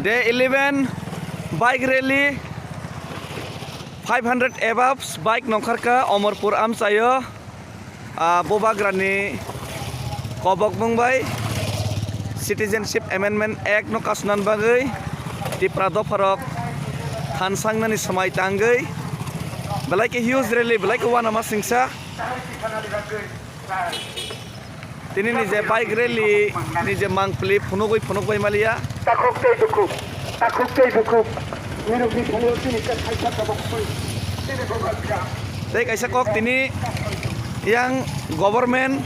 Day 11 bike rally 500 above bike nongkarka Omorpur amsayo bobagrani kobok mungbai Citizenship Amendment Act no kasunan bagai di pradofarok hansangna ni samai tanggai belai ke huge rally belai ke wana masingsa tini ni je bike rally ni je mangpli phunugoi malia takuk tei duku minuk di phunugoi tini ka khaisa tabok pui tini bogalka tei kaisa kok tini yang government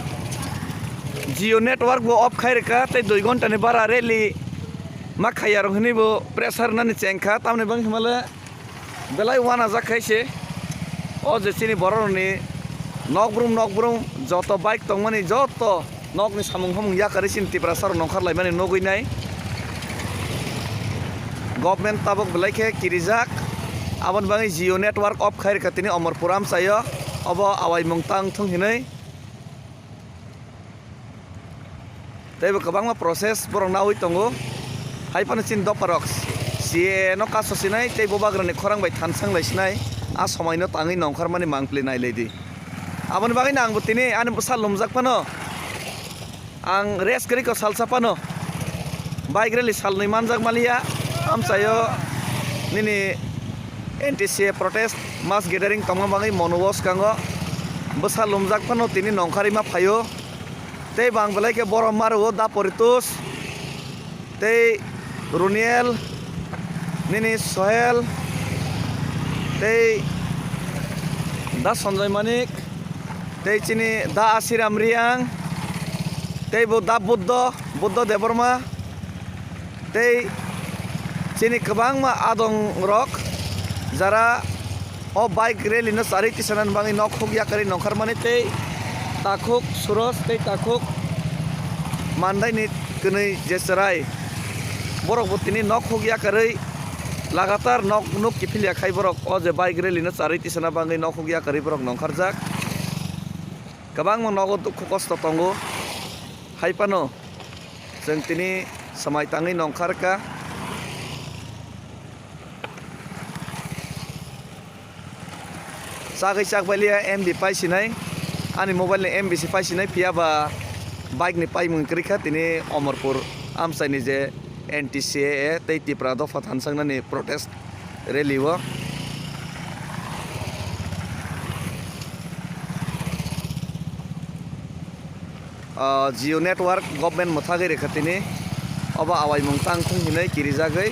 Jio network bo off khai reka tei 2 घन्टा ni bara rally ma khayar hini bo pressure nani chengkha tamne bang himale belai wana jakhaise o je chini boroni nokbrum joto bike tongmani joto nokni samung hamung yakari sin tiprasar nongkhar laimani nogui nai government tabok belai khe kirijak abon bangi Jio network off khai reka tini Omorpuram sayo obo awai mungtang thung hinai teibo kabangma proses borong nawi tongo haipano chin doparok sie no kaso sinai tei bobagrani khorang bai thansang laisinai a somai no tangi nongkhar mani mangpli nai leidi aboni bagai nang butini ani busal lumjak pano ang race kari ko salsa pano bike rally salnai manjak malia amsayo nini NTCA protest mass gathering tongma bagai monowos kango busal lumjak pano tini nongkhari ma phayo tei bang belai ke borom maru da poritus tei Runiel nini Sohel tei da Sanjay Manik tei chini da Asiram Riang tei bo da Buddha Deborma tei chini kabangma adong rok jara o bike rally no sari kisanan bangi nok khugya kari nongkhar mani tei takuk suros tei takuk mandai ni kunui jeserai borok butini nok khugya kari lagatar nok kipilya khai borok o je bike rally no sari tisana bangi nok khugya kari borok nongkharjak kabang mo nok dukhu kosto tongo haipano jeng tini samai tangi nongkharka sagai sakbalia MB paisinai ani mobile ni MB si paisinai piaba bike ni pai mungkrika tini Omorpur amsai ni je NTCA tei tipra dofa thansangna ni protest rally wo Jio network government mothagai rekha tini oba awai mungtang thung hinai kirijagai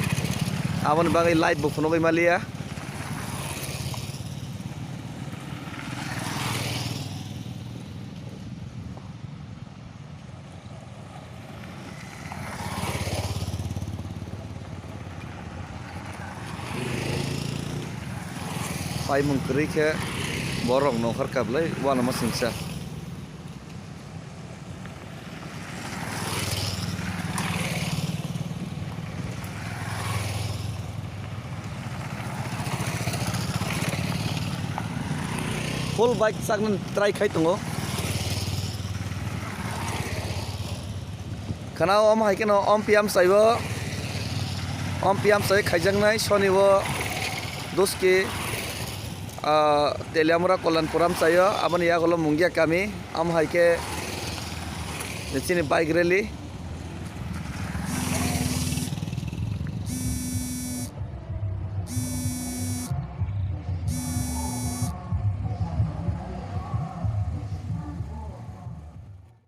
abon bagai live bo phunogai malia pai mungkri ke borong nongkhar kablai wana masingsa full bike saknan try khai tongo kanao om haikeno om piam saibo om piam sai khaijangnai sonibo doski Teliamura Kolanpuram sayo aboni yagolo munggia kami am haike chini bike rally